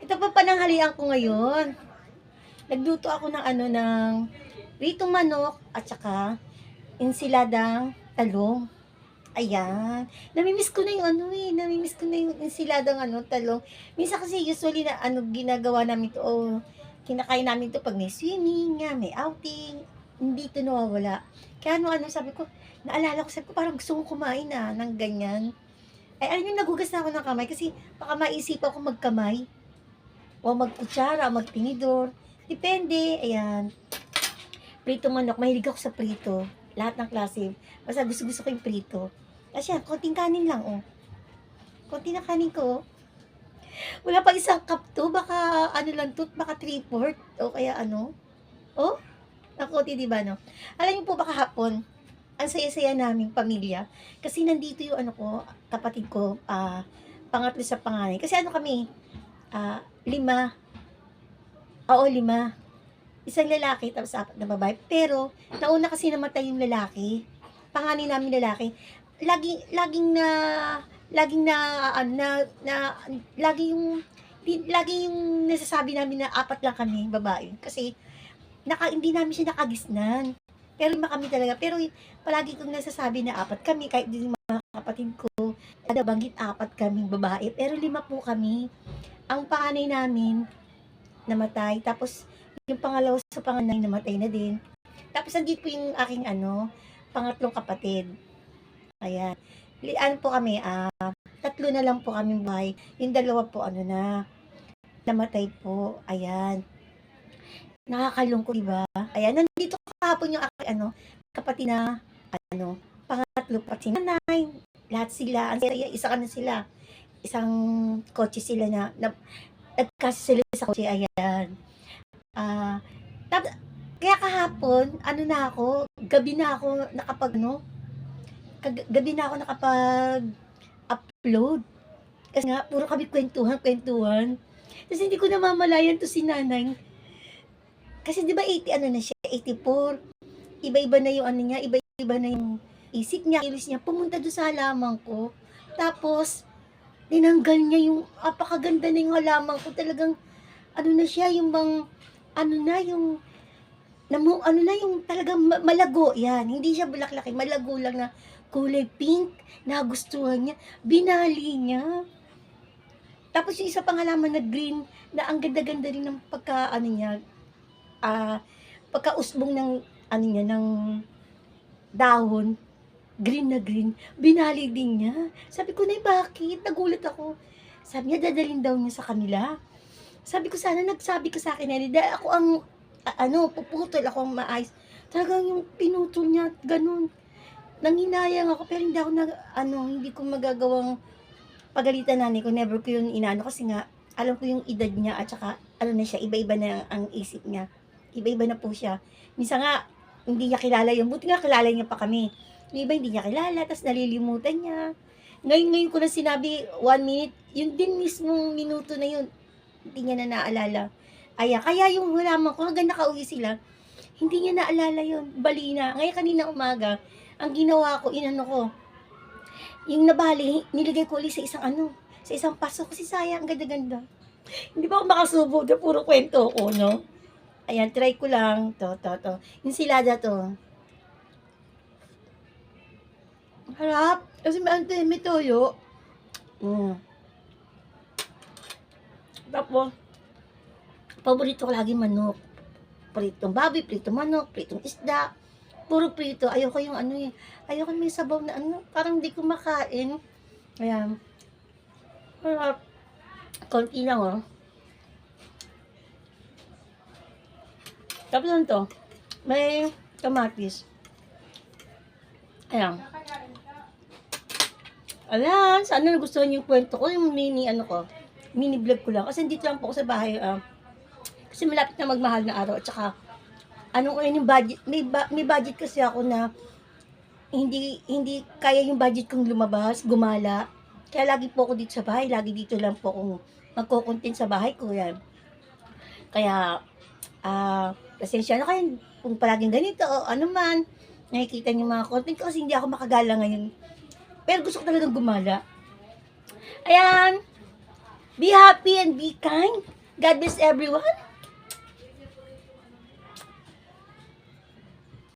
Ito pa pananghalian ko ngayon. Nagluto ako ng pritong manok at saka ensiladang talong. Ayan. Namimiss ko na yung namimiss ko na yung ensiladang talong. Minsan kasi usually na ginagawa namin to, kinakain namin to pag may swimming, may outing. Hindi to nawawala. Kaya sabi ko, naalala ko, sabi ko, parang gusto ko kumain ng ganyan. Ay, alam yung nagugas na ako ng kamay kasi baka maisip ako magkamay o magkutsara, o magtinidor. Depende, ayan. Prito manok, mahilig ako sa prito. Lahat ng klase. Basta gusto ko yung prito. Kasi konting kanin lang, oh. Konti na kanin ko, oh. Wala pa isang cup to, baka lang to, baka 3/4, o kaya oh, nakunti, diba, no? Alam niyo po ba kahapon, ang saya-saya naming pamilya, kasi nandito yung kapatid ko, pangatlo sa panganay. Kasi kami, 5, oo, 5. Isang lalaki, tapos 4 na babae. Pero, nauna kasi namatay yung lalaki. Panganay namin lalaki. Laging yung nasasabi namin na 4 lang kami, babae. Kasi, hindi namin siya nakagisnan. Pero 5 kami talaga. Pero, palagi kong nasasabi na 4 kami, kahit din yung mga kapatid ko, banggit 4 kaming babae. Pero 5 po kami. Ang panganay namin, namatay. Tapos, yung pangalawa sa panganay, namatay na din. Tapos, nandito po yung aking pangatlong kapatid. Ayan. Po kami, 3 na lang po kami buhay. Yung 2 po, namatay po. Ayan. Nakakalungkot, diba? Ayan, nandito kahapon yung aking, kapatid na, pangatlo pa si nanay. Lahat sila, isa ka na sila. Isang kotse sila nagkasi sila sa kotse, ayan. Tapos, kaya kahapon, gabi na ako nakapag-upload. Kasi nga, puro kami kwentuhan. Tapos hindi ko namamalayan to si nanay. Kasi di ba 80 na siya, 84. Iba-iba na yung niya, iba-iba na yung isip niya, kilos niya. Pumunta doon sa halaman ko. Tapos, tinanggal niya yung, apakaganda na yung halaman ko. Talagang, na siya, yung bang, yung talagang malago, yan. Hindi siya bulaklaki, malago lang na kulay pink, nagustuhan niya, binali niya. Tapos yung isa pang halaman na green, na ang ganda-ganda rin ng pagkausbong ng, ng dahon, green na green, binali din niya. Sabi ko, bakit? Nagulat ako. Sabi niya, dadalhin daw niya sa kanila. Sabi ko, sana nagsabi ka sa akin, dahil ako ang, puputol ako ang maayos. Talagang yung pinutol niya, ganun. Nanghinayang ako, pero hindi ko magagawang pagalitan nanay ko. Never ko yun kasi nga, alam ko yung edad niya, at saka, na siya, iba-iba na ang isip niya. Iba-iba na po siya. Minsan nga, hindi niya kilala yung, buti nga kilala niya pa kami. Yung iba, hindi niya kilala, tapos nalilimutan niya. Ngayon ko na sinabi, 1 minute, yun din mismong minuto na yun, hindi niya na naalala. Kaya yung halaman ko, hanggang nakauwi sila, hindi niya naalala yun. Bali na. Ngayon kanina umaga, ang ginawa ko, yung nabali, nilagay ko ulit sa isang paso. Kasi sayang, ganda-ganda. Hindi ba ako makasubo na puro kwento ko, no? Ayan, try ko lang. To. Yung silada to. Harap. Kasi may toyo. Tapos, paborito ko lagi manok. Pritong baboy, pritong manok, pritong isda. Puro prito. Ayoko yung ayoko may sabaw na parang hindi ko makain. Ayan. Konti lang, oh. Tapos to, may kamatis. Ayan. Ayan, sana nagustuhan yung kwento ko, yung mini vlog ko lang. Kasi dito lang po ako sa bahay, kasi malapit na magmahal na araw. At saka, yung budget, may budget kasi ako na hindi kaya yung budget kong gumala. Kaya lagi po ako dito sa bahay, lagi dito lang po akong magko-content sa bahay ko, yan. Kaya, pasensya na kayo kung palaging ganito o man, nakikita niyo mga content ko kasi hindi ako makagala ngayon. Pero gusto ko talagang gumala. Ayan, Be happy and be kind. God bless everyone.